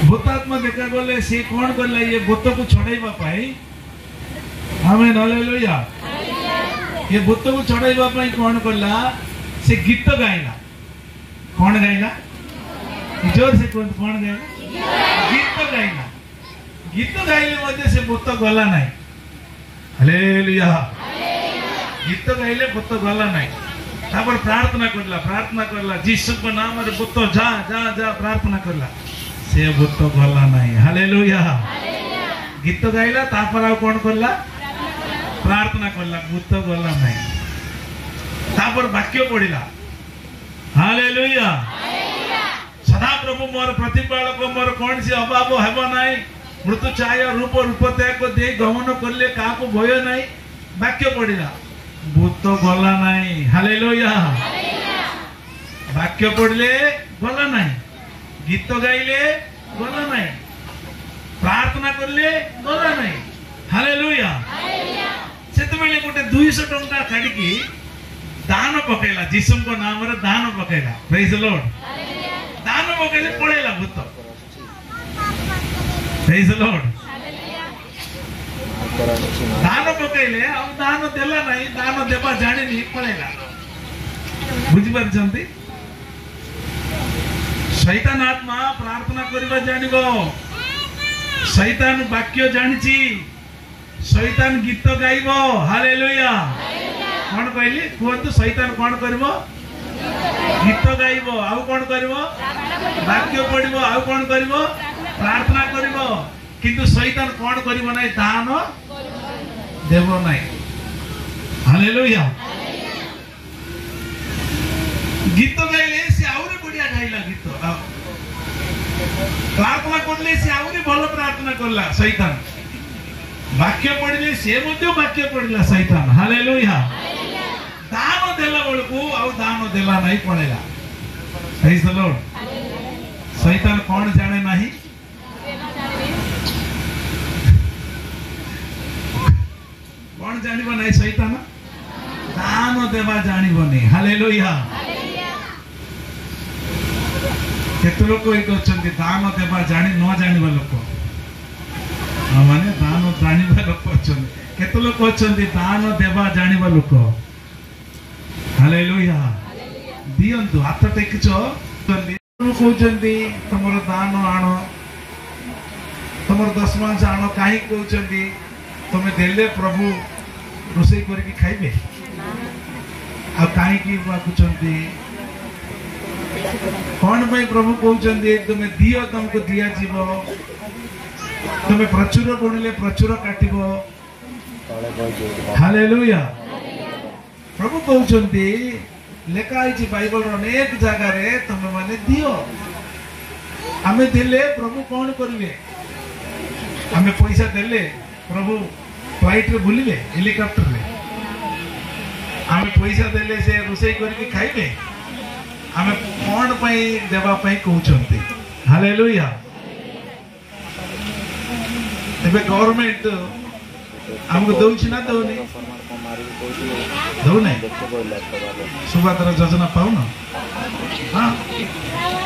भूतात्मा देखा गले सी कौन करला ये भूत को छड़ाइबा पाई आमेन हालेलुया ये भूत को छड़ाइबा पाई कौन करला से गीत गाइला कौन गाइला जोर से कौन गाइला गीत गाइले मध्य से भूत गला नहीं हालेलुया गीत गाइले भूत गला नहीं तापर प्रार्थना करला जीसु को नाम रे भूत जा जा जा प्रार्थना करला से भूत गला नहीं हालेलुया गीत गाइला तापर आ कौन करला प्रार्थना करला भूत गला नहीं तापर वाक्य पढ़िला हालेलुया सदा प्रभु मोर प्रतिपालक मोर कौन सी अभाव हेब नहीं मृत्यु छाया रूप त्याग दे गमन करले का भय नहीं वाक्य पढ़िला भूत गला नहीं हालेलुया वाक्य पढ़ले गला नहीं गीत गाइले गला नहीं प्रार्थना करले गला नहीं हालेलुया सेतबेले गोटे 200 टंका काढिकी दान पकेला जीसु को नाम रे दान पकेला प्रेज द लॉर्ड दान पकेले पळेला भूत प्रेज द लॉर्ड दान पकेले आ दान देला नहीं दान देबा जानि नहीं पळेला बुझि परछंती शैतान आत्मा प्रार्थना करबा जानिबो शैतान वाक्य जानिची शैतान गीत गाइबो हालेलुया कौन कहली कहतु शैतान कौन करबो गीत गाइबो आउ कौन करबो वाक्य पढ़िबो आउ कौन करबो प्रार्थना करबो किंतु शैतान कौन करबो नहीं दान देबो नहीं हालेलुया गीत गाइले से आउरी बढ़िया गाइला गीत प्रार्थना करले से आउरी भलो प्रार्थना करला शैतान वाक्य पढ़िले से मध्य वाक्य पढ़िला शैतान हालेलुया दान देला बेलू आउ दान देला नहीं पड़ेगा प्रेज द लॉर्ड शैतान कौन जाने नहीं कौन जानिबो नहीं शैतान दान देवा जानिबो नहीं हालेलुया केते लोक कहउछन्ती दान देवा जानि न जानिबा लोक माने दान जानिबा लोक अछन्ती केते लोक अछन्ती दान देवा जानिबा लोक हालेलुया दियंतु हाथ टेकिचो कहउछन्ती तमर दान आण तमर दशमांश आण काहे कहउछन्ती तमे देले प्रभु रोसई करके खाइबे आ काहे की कहउछन्ती कौन भाई प्रभु कहउछन्ती तमे दियो तुमको दिया जीवो तमे प्रचुर बुणिले प्रचुर काटिबो हालेलुया प्रभु कहउछन्ती लेखा है बाइबल अनेक जगह रे तमे माने दियो आमे देले प्रभु कौन करिवे आमे पैसा देले प्रभु फ्लाइट रे बुलिले हेलीकॉप्टर रे आमे पैसा देले से रोसई करके खाइबे आमे कौन पई देबा पई कहउछन्ती हालेलुया एबे गवर्नमेंट हमको दउछि ना दउनी दउ नहीं सुभद्रा योजना पाउ ना हां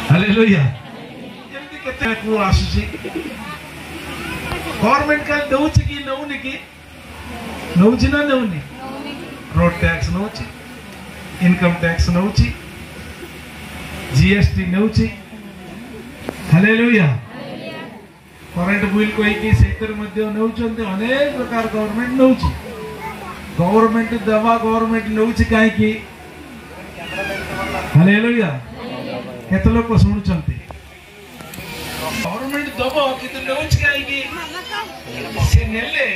हालेलुया एमती केते को आसुची गवर्नमेंट का दउछि कि नउनी कि नउछि ना नउनी रोड टैक्स नउछि इनकम टैक्स नउछि जीएसटी नउछि हालेलुया करंट बिल कोई कि सेतर मध्य नउछन्ते अनेक प्रकार गवर्नमेंट नउछि गवर्नमेंट दवा गवर्नमेंट नउछि काहे कि हालेलुया केते लोक सुनुछन्ते गवर्नमेंट दबो किंतु नउछि काहे कि से नेले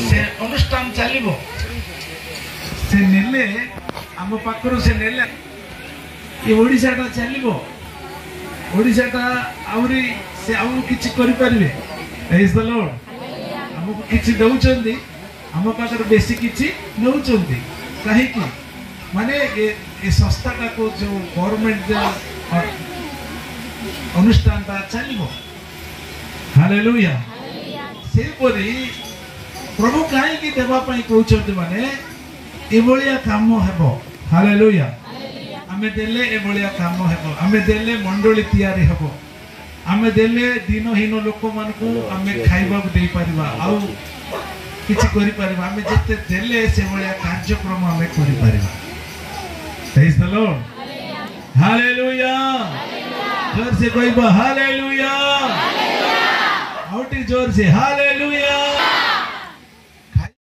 से अनुष्ठान चलिबो से नेले हम पाखरु से नेले ये ओडिसाटा चलिबो ओडिसाटा आउरी से आउ किछि करि परिबे प्रेज द लॉर्ड हमको किछि दउछन्ती हम पाखर बेसी किछि नउछन्ती काहे कि माने ए संस्थाटा को जो गवर्नमेंट अनुष्ठान ता चलिबो हालेलुया से परी प्रभु काहे कि देबा पई कहउछन्ती माने ए बलिया काम हेबो हालेलुया आमे देले ए बलिया काम हेबो आमे देले मंडली तयारी हेबो आमे देले दिनहीन लोक मान को आमे खाइबा दे परिबा आउ किछि करि परिबा आमे जते देले से भलिया कार्यक्रम आमे करि परिबा। प्रेज द लॉर्ड हालेलुया जोर से कहबा हालेलुया आउटी जोर से हालेलुया।